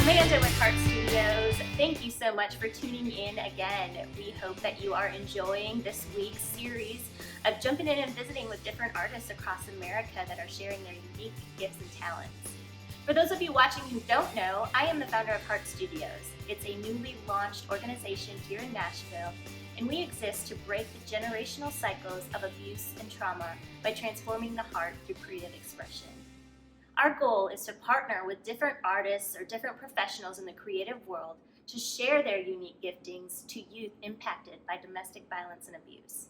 Amanda with heArt Studios. Thank you so much for tuning in again. We hope that you are enjoying this week's series of jumping in and visiting with different artists across America that are sharing their unique gifts and talents. For those of you watching who don't know, I am the founder of heArt Studios. It's a newly launched organization here in Nashville, and we exist to break the generational cycles of abuse and trauma by transforming the heart through creative expression. Our goal is to partner with different artists or different professionals in the creative world to share their unique giftings to youth impacted by domestic violence and abuse.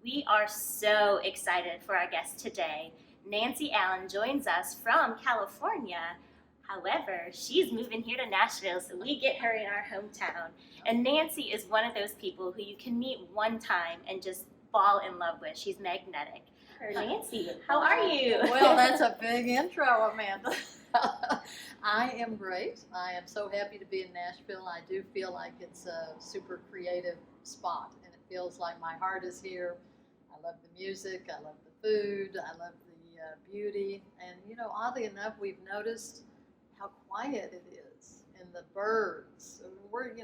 We are so excited for our guest today. Mayer Allan joins us from California. However, she's moving here to Nashville, so we get her in our hometown. And Nancy is one of those people who you can meet one time and just fall in love with. She's magnetic. Nancy, how are you? Well, that's a big intro, Amanda. I am great. I am so happy to be in Nashville. I do feel like it's a super creative spot, and it feels like my heart is here. I love the music. I love the food. I love the beauty. And, you know, oddly enough, we've noticed how quiet it is, and the birds. We're in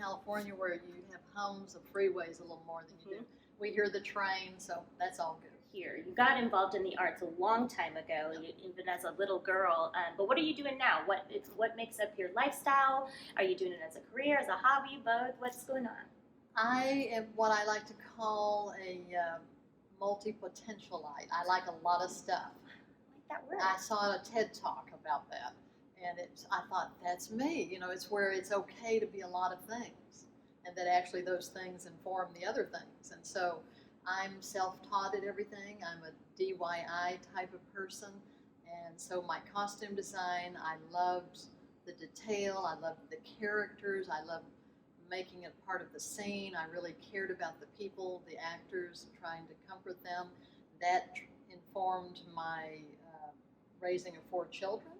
California where you have homes of freeways a little more than you do. We hear the train, so that's all good. Here, you got involved in the arts a long time ago, even as a little girl. But what are you doing now? What makes up your lifestyle? Are you doing it as a career, as a hobby, both? What's going on? I am what I like to call a multi-potentialite. I like a lot of stuff. I like that word. I saw a TED Talk about that, and I thought, that's me. You know, it's where it's okay to be a lot of things, and that actually those things inform the other things. And so I'm self-taught at everything. I'm a DIY type of person, and so my costume design, I loved the detail, I loved the characters, I loved making it part of the scene. I really cared about the people, the actors, trying to comfort them. That informed my raising of 4 children,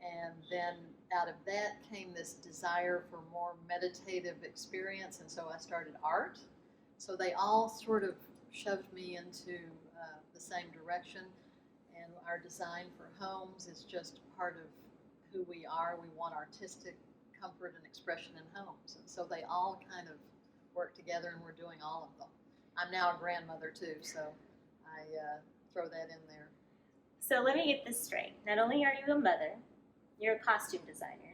and then out of that came this desire for more meditative experience, and so I started art. So they all sort of shoved me into the same direction, and our design for homes is just part of who we are. We want artistic comfort and expression in homes, and so they all kind of work together, and we're doing all of them. I'm now a grandmother too, so I throw that in there. So let me get this straight. Not only are you a mother, you're a costume designer,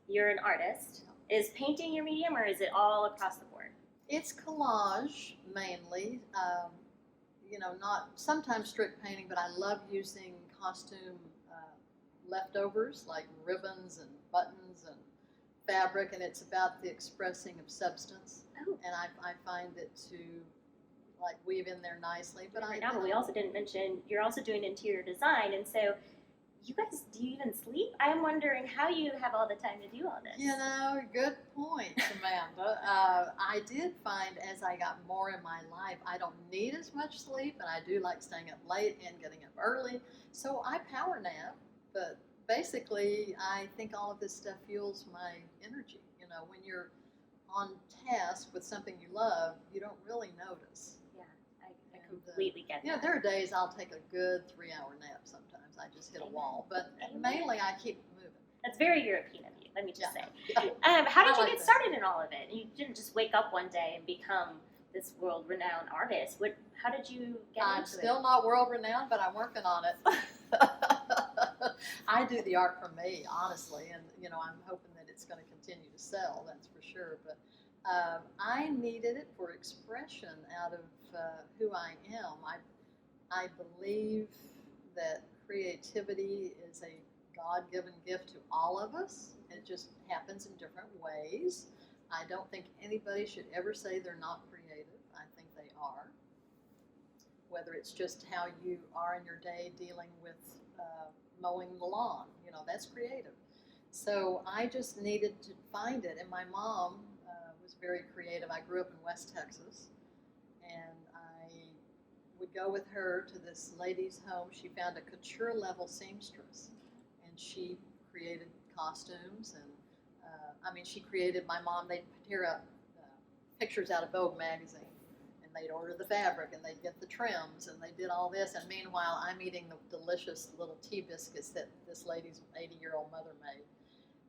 you're an artist. Is painting your medium, or is it all across the board? It's collage mainly, not sometimes strict painting, but I love using costume leftovers like ribbons and buttons and fabric, and it's about the expressing of substance. Oh. And I find it to like weave in there nicely. But we also didn't mention you're also doing interior design, and so you guys, do you even sleep? I'm wondering how you have all the time to do all this. You know, good point, Amanda. I did find as I got more in my life, I don't need as much sleep, and I do like staying up late and getting up early. So I power nap, but basically I think all of this stuff fuels my energy. You know, when you're on task with something you love, you don't really notice. Yeah, I completely get that. You know, there are days I'll take a good 3-hour nap sometimes. I just hit a wall, but mainly I keep moving. That's very European of you, let me just say. How did you get started in all of it? You didn't just wake up one day and become this world-renowned artist. How did you get into it? I'm still not world-renowned, but I'm working on it. I do the art for me, honestly, and I'm hoping that it's going to continue to sell, that's for sure. But I needed it for expression out of who I am. I believe that creativity is a God-given gift to all of us. It just happens in different ways. I don't think anybody should ever say they're not creative. I think they are. Whether it's just how you are in your day dealing with mowing the lawn, that's creative. So I just needed to find it. And my mom was very creative. I grew up in West Texas, and I would go with her to this lady's home. She found a couture level seamstress, and she created costumes, and she created, my mom, they'd tear up pictures out of Vogue magazine, and they'd order the fabric, and they'd get the trims, and they did all this, and meanwhile I'm eating the delicious little tea biscuits that this lady's 80-year-old mother made.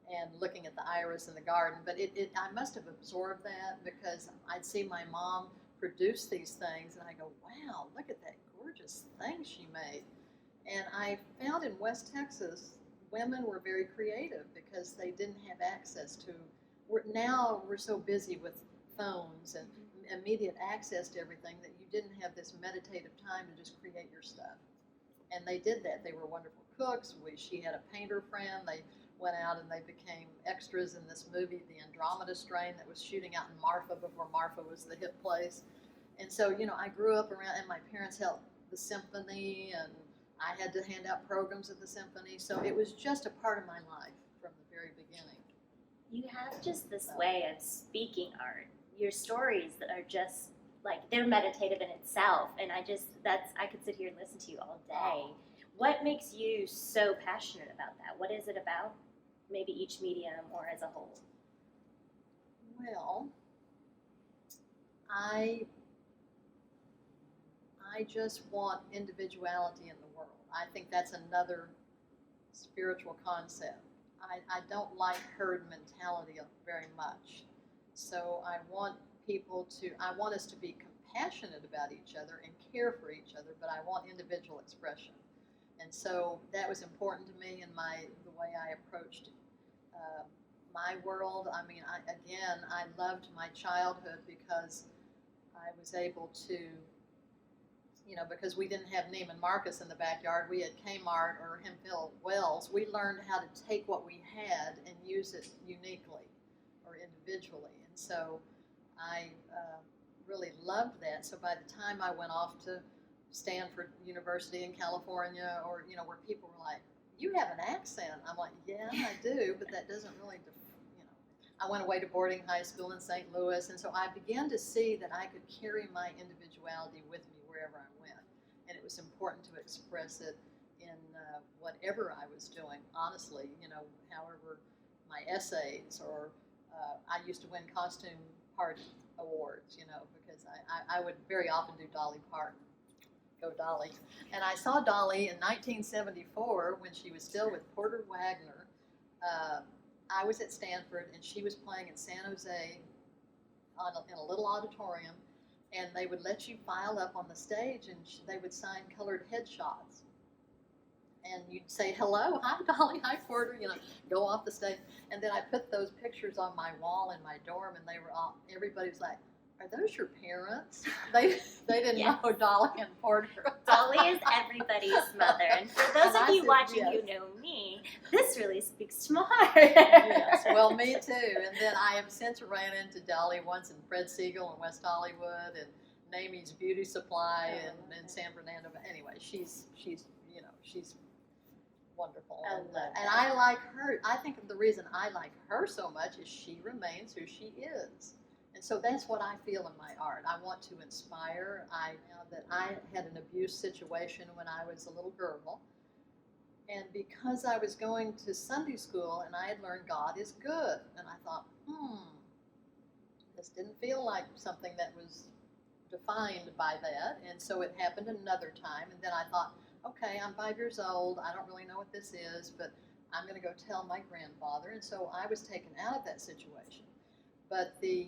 and looking at the iris in the garden. But I must have absorbed that because I'd see my mom produce these things, and I go, wow, look at that gorgeous thing she made. And I found in West Texas, women were very creative because they didn't have access to, now we're so busy with phones and immediate access to everything that you didn't have this meditative time to just create your stuff. And they did that. They were wonderful cooks. She had a painter friend. They went out and they became extras in this movie, The Andromeda Strain, that was shooting out in Marfa before Marfa was the hit place. And so, you know, I grew up around, and my parents held the symphony, and I had to hand out programs at the symphony. So it was just a part of my life from the very beginning. You have just this way of speaking art. Your stories are just like, they're meditative in itself, and I could sit here and listen to you all day. What makes you so passionate about that? What is it about maybe each medium or as a whole? Well, I just want individuality in the world. I think that's another spiritual concept. I don't like herd mentality very much. So I want us to be compassionate about each other and care for each other, but I want individual expression. And so that was important to me in the way I approached my world. I mean, I loved my childhood because I was able to, you know, because we didn't have Neiman Marcus in the backyard, we had Kmart or Hemphill Wells. We learned how to take what we had and use it uniquely or individually. And so I really loved that. So by the time I went off to Stanford University in California, or, you know, where people were like, you have an accent. I'm like, yeah, I do, but that doesn't really, you know. I went away to boarding high school in St. Louis, and so I began to see that I could carry my individuality with me wherever I went. And it was important to express it in whatever I was doing, honestly, you know, however my essays, or I used to win costume party awards, you know, because I would very often do Dolly Parton. Go Dolly. And I saw Dolly in 1974 when she was still with Porter Wagner. I was at Stanford, and she was playing in San Jose in a little auditorium, and they would let you file up on the stage, and they would sign colored headshots. And you'd say, hello, hi Dolly, hi Porter, you know, go off the stage. And then I put those pictures on my wall in my dorm, and everybody was like, are those your parents? They didn't Yes. know Dolly and Porter. Dolly is everybody's mother. And for those of you watching yes. who know me, this really speaks to my heart. Yes, well, me too. And then I have since ran into Dolly once in Fred Siegel in West Hollywood, and Namie's Beauty Supply in San Fernando. But anyway, she's you know, she's wonderful. And I like her. I think the reason I like her so much is she remains who she is. And so that's what I feel in my art. I want to inspire. That I had an abuse situation when I was a little girl. And because I was going to Sunday school and I had learned God is good. And I thought, this didn't feel like something that was defined by that. And so it happened another time. And then I thought, okay, I'm 5 years old. I don't really know what this is, but I'm going to go tell my grandfather. And so I was taken out of that situation. But the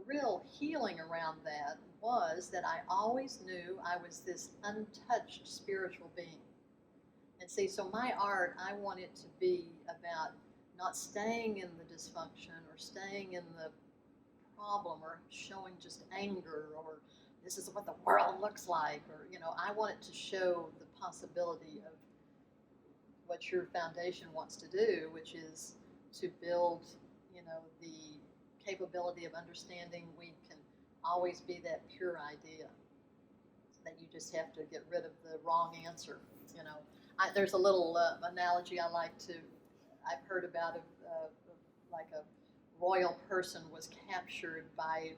real healing around that was that I always knew I was this untouched spiritual being. And see, so my art, I want it to be about not staying in the dysfunction or staying in the problem or showing just anger or this is what the world looks like, or, you know, I want it to show the possibility of what your foundation wants to do, which is to build, you know, the capability of understanding we can always be that pure idea, that you just have to get rid of the wrong answer, you know. There's a little analogy I've heard about like a royal person was captured by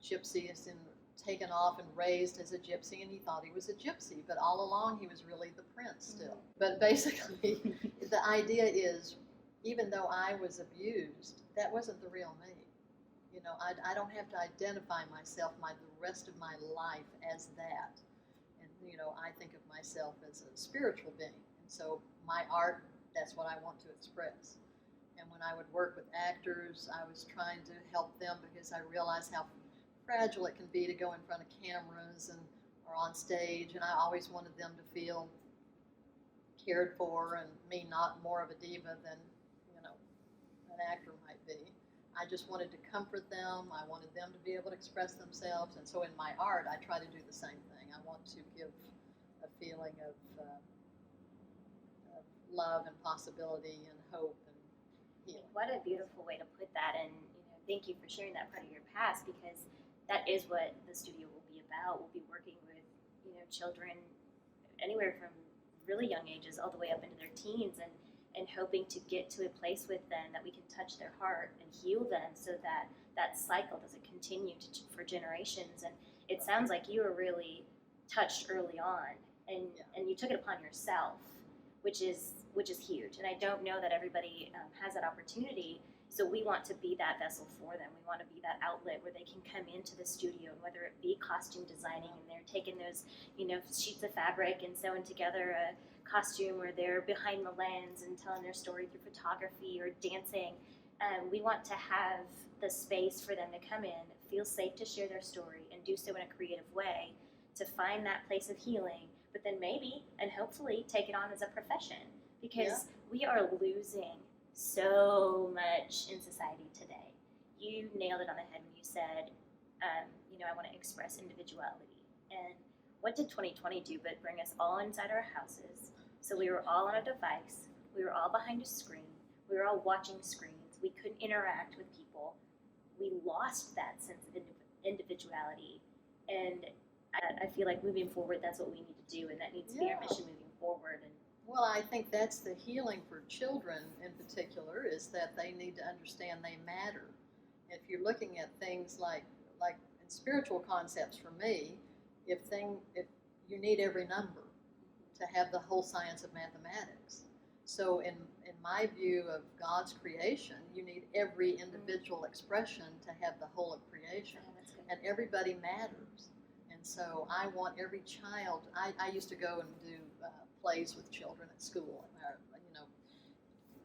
gypsies and taken off and raised as a gypsy, and he thought he was a gypsy, but all along he was really the prince still. But basically, the idea is, even though I was abused, that wasn't the real me. You know, I don't have to identify myself the rest of my life as that. And, you know, I think of myself as a spiritual being. And so my art, that's what I want to express. And when I would work with actors, I was trying to help them because I realized how fragile it can be to go in front of cameras and or on stage, and I always wanted them to feel cared for, and me not more of a diva than an actor might be. I just wanted to comfort them. I wanted them to be able to express themselves, and so in my art, I try to do the same thing. I want to give a feeling of love and possibility and hope and healing. What a beautiful way to put that, and thank you for sharing that part of your past, because that is what the studio will be about. We'll be working with children anywhere from really young ages all the way up into their teens, and hoping to get to a place with them that we can touch their heart and heal them, so that that cycle doesn't continue for generations. And it sounds like you were really touched early on, and you took it upon yourself, which is huge. And I don't know that everybody has that opportunity. So we want to be that vessel for them. We want to be that outlet where they can come into the studio, and whether it be costume designing, and they're taking those sheets of fabric and sewing together a costume, or they're behind the lens and telling their story through photography or dancing. We want to have the space for them to come in, feel safe to share their story, and do so in a creative way to find that place of healing, but then maybe and hopefully take it on as a profession, because we are losing so much in society today. You nailed it on the head when you said, I want to express individuality. And what did 2020 do but bring us all inside our houses? So we were all on a device. We were all behind a screen. We were all watching screens. We couldn't interact with people. We lost that sense of individuality. And I feel like moving forward, that's what we need to do, and that needs to be our mission moving forward. And well, I think that's the healing for children in particular, is that they need to understand they matter. If you're looking at things like in spiritual concepts, for me, if you need every number to have the whole science of mathematics. So in my view of God's creation, you need every individual expression to have the whole of creation. And everybody matters. And so I want every child, I used to go and do plays with children at school,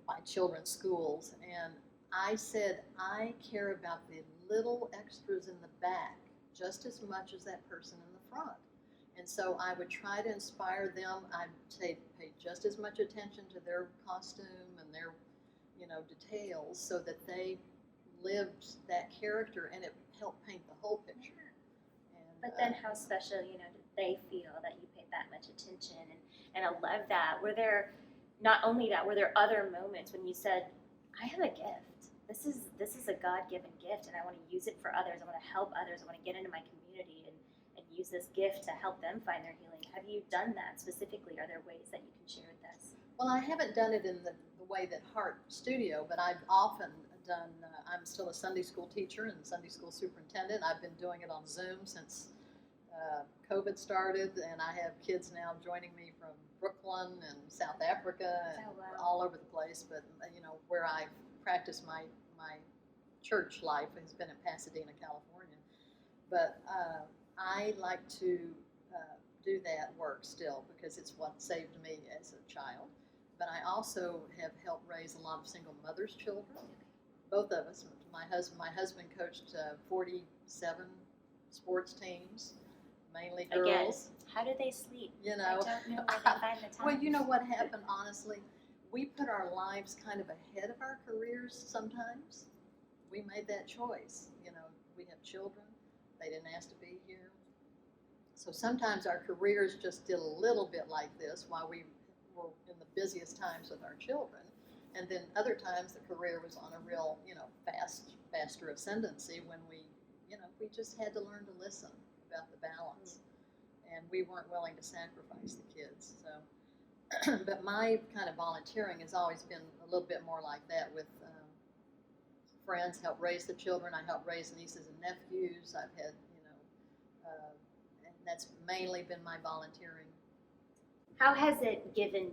my children's schools, and I said, I care about the little extras in the back just as much as that person in the front. And so I would try to inspire them. I'd pay just as much attention to their costume and their, details, so that they lived that character, and it helped paint the whole picture. And, but then how special, did they feel that you paid that much attention? And I love that. Were there other moments when you said, I have a gift. This is a God-given gift, and I want to use it for others. I want to help others. I want to get into my community and use this gift to help them find their healing. Have you done that specifically? Are there ways that you can share with us? Well, I haven't done it in the way that heArt Studio, but I've often done, I'm still a Sunday school teacher and Sunday school superintendent. I've been doing it on Zoom since COVID started, and I have kids now joining me from Brooklyn and South Africa and all over the place. But where I've practiced my church life has been in Pasadena, California. But I like to do that work still, because it's what saved me as a child. But I also have helped raise a lot of single mothers' children. Both of us. My husband coached 47 sports teams, mainly girls. Again, how do they sleep? I don't know where they find the time. Well, you know what happened, honestly? We put our lives kind of ahead of our careers sometimes. We made that choice. We have children. They didn't ask to be here. So sometimes our careers just did a little bit like this while we were in the busiest times with our children. And then other times the career was on a real, faster ascendancy when we just had to learn to listen about the balance. And we weren't willing to sacrifice the kids. So, but my kind of volunteering has always been a little bit more like that, with friends help raise the children. I help raise nieces and nephews. I've had, and that's mainly been my volunteering. How has it given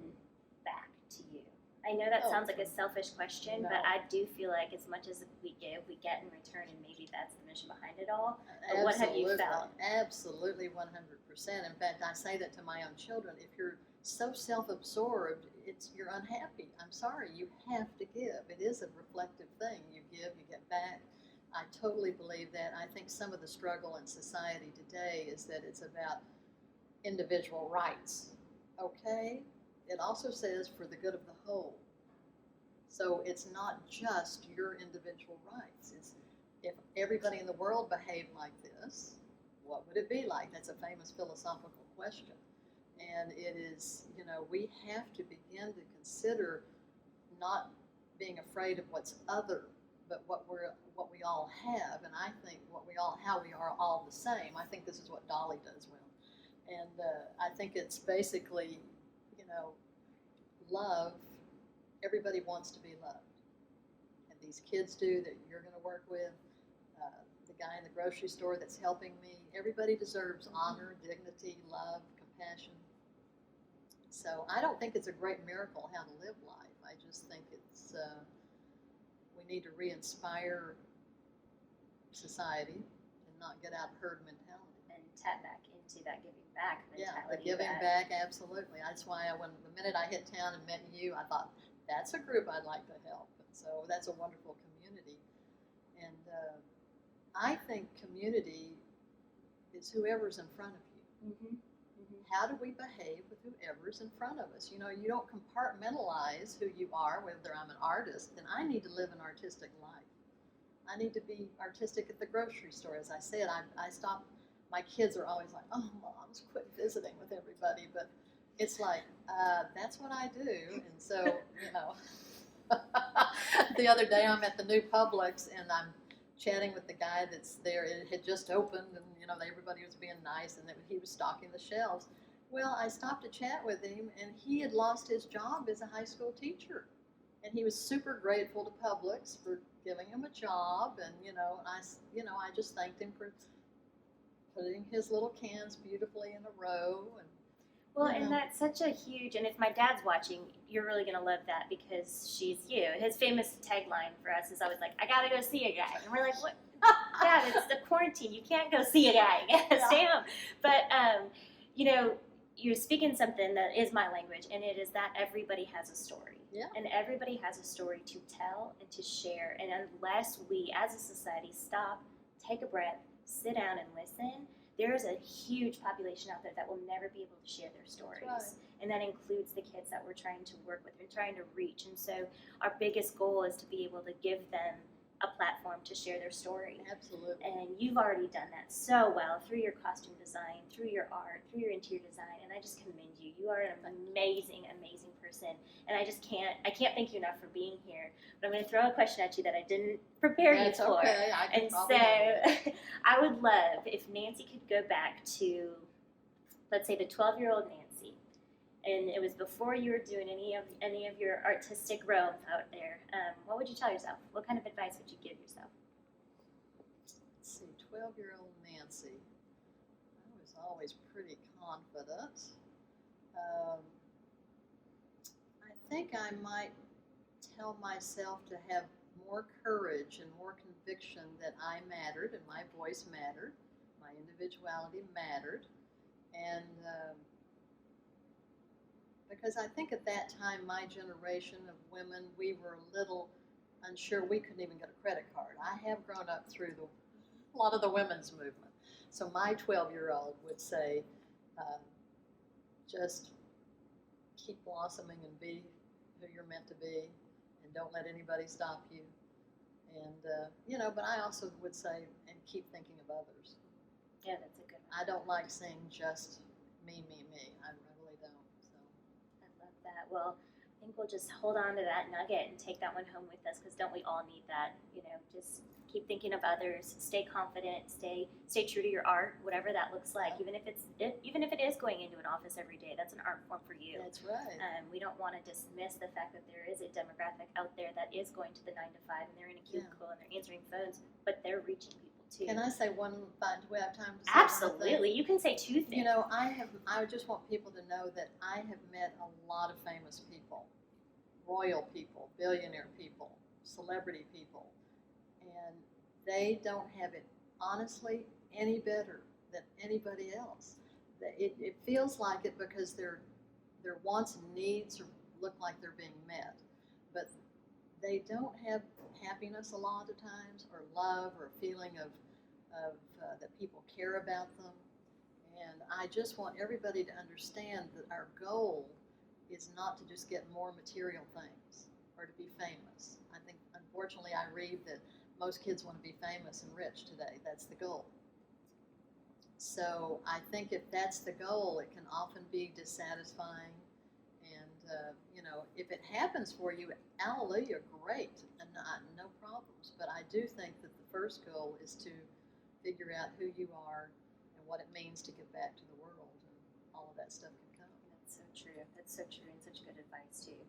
back to you? I know that sounds like a selfish question, but I do feel like as much as we give, we get in return, and maybe that's the mission behind it all. But Absolutely. what have you felt? Absolutely, 100%. In fact, I say that to my own children. If you're so self-absorbed, you're unhappy. I'm sorry, you have to give. It is a reflective thing. You give, you get back. I totally believe that. I think some of the struggle in society today is that it's about individual rights. Okay? It also says for the good of the whole. So it's not just your individual rights. It's if everybody in the world behaved like this, what would it be like? That's a famous philosophical question. And it is, we have to begin to consider not being afraid of what's other, but what we all have. And I think how we are all the same. I think this is what Dolly does well. And I think it's basically, love. Everybody wants to be loved. And these kids do that you're going to work with. The guy in the grocery store that's helping me. Everybody deserves honor, dignity, love, compassion. So I don't think it's a great miracle how to live life. I just think it's we need to re-inspire society and not get out of herd mentality. And tap back into that giving back mentality. Yeah, the giving back, absolutely. That's why the minute I hit town and met you, I thought, that's a group I'd like to help. And so that's a wonderful community. And I think community is whoever's in front of you. Mm-hmm. Mm-hmm. How do we behave with whoever's in front of us? You don't compartmentalize who you are, whether I'm an artist, then I need to live an artistic life. I need to be artistic at the grocery store. As I said, I stopped. My kids are always like, oh, Moms, quit visiting with everybody. But it's like, that's what I do. And so, the other day I'm at the new Publix and I'm chatting with the guy that's there. It had just opened and, everybody was being nice and he was stocking the shelves. Well, I stopped to chat with him and he had lost his job as a high school teacher. And he was super grateful to Publix for giving him a job. And, I just thanked him for putting his little cans beautifully in a row. And that's such a huge, and if my dad's watching, you're really going to love that because she's you. His famous tagline for us is always like, I got to go see a guy. And we're like, what? Dad, it's the quarantine. You can't go see a guy. Stay home. But, you're speaking something that is my language, and it is that everybody has a story. Yeah. And everybody has a story to tell and to share. And unless we, as a society, stop, take a breath, sit down and listen, there is a huge population out there that will never be able to share their stories. Right. And that includes the kids that we're trying to work with and trying to reach. And so our biggest goal is to be able to give them a platform to share their story. Absolutely. And you've already done that so well through your costume design, through your art, through your interior design, and I just commend you. You are an amazing, amazing person. And I can't thank you enough for being here. But I'm going to throw a question at you that I didn't prepare you for. Okay. And so I would love if Nancy could go back to, let's say, the 12-year-old Nancy, and it was before you were doing any of your artistic realm out there. What would you tell yourself? What kind of advice would you give yourself? Let's see, 12-year-old Nancy. I was always pretty confident. I think I might tell myself to have more courage and more conviction that I mattered and my voice mattered, my individuality mattered, and because I think at that time my generation of women, we were a little unsure. We couldn't even get a credit card. I have grown up through a lot of the women's movement. So my 12-year-old would say, just keep blossoming and be who you're meant to be, and don't let anybody stop you. And, but I also would say, and keep thinking of others. Yeah, that's a good one. I don't like saying just me. I really don't. So I love that. Well, I think we'll just hold on to that nugget and take that one home with us, because don't we all need that? Just keep thinking of others, stay confident, stay true to your art, whatever that looks like. Even if it is going into an office every day, that's an art form for you. That's right. We don't want to dismiss the fact that there is a demographic out there that is going to the 9 to 5 and they're in a cubicle and they're answering phones, but they're reaching people too. Can I say one thing? Do we have time to say Absolutely. You can say two things. I just want people to know that I have met a lot of famous people, royal people, billionaire people, celebrity people, and they don't have it, honestly, any better than anybody else. It feels like it because they're their wants and needs look like they're being met, but they don't have happiness a lot of times, or love, or a feeling of that people care about them. And I just want everybody to understand that our goal is not to just get more material things or to be famous. I think, unfortunately, I read that most kids want to be famous and rich today. That's the goal. So I think if that's the goal, it can often be dissatisfying. And, if it happens for you, hallelujah, great, and no problems. But I do think that the first goal is to figure out who you are and what it means to give back to the world, and all of that stuff can come. That's so true. That's so true, and such good advice too.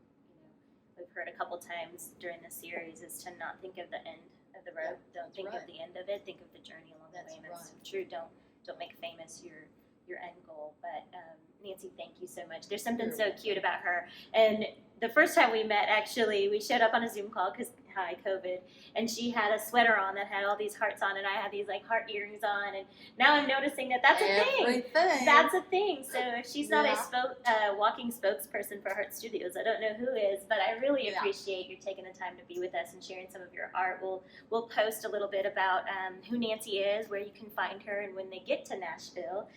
We've heard a couple times during the series is to not think of the end of the road. Don't think of the end of it. Think of the journey along the way. And that's so true. Don't make famous your end goal. But Nancy, thank you so much. There's something so cute about her. And the first time we met, actually, we showed up on a Zoom call because COVID, and she had a sweater on that had all these hearts on, and I had these like heart earrings on, and now I'm noticing that that's a thing. That's a thing. So if she's not a walking spokesperson for Heart Studios, I don't know who is, but I really appreciate you taking the time to be with us and sharing some of your art. We'll post a little bit about who Nancy is, where you can find her, and when they get to Nashville.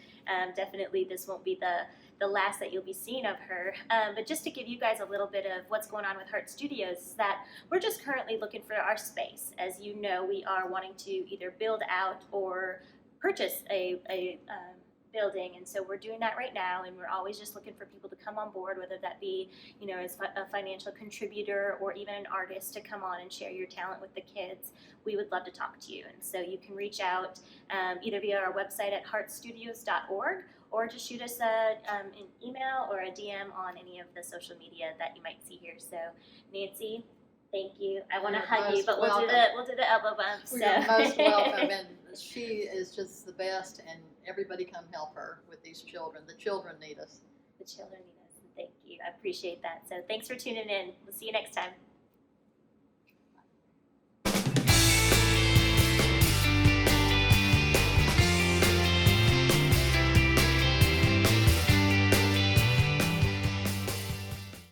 Definitely this won't be the last that you'll be seeing of her. But just to give you guys a little bit of what's going on with Heart Studios is that we're just currently looking for our space. As you know, we are wanting to either build out or purchase a building, and so we're doing that right now, and we're always just looking for people to come on board, whether that be as a financial contributor or even an artist to come on and share your talent with the kids. We would love to talk to you, and so you can reach out either via our website at heartstudios.org or just shoot us an email or a DM on any of the social media that you might see here. So Nancy, thank you. I want to hug you, but we'll do the elbow bump. You're most welcome, and she is just the best, and everybody come help her with these children. The children need us. The children need us, and thank you. I appreciate that. So thanks for tuning in. We'll see you next time.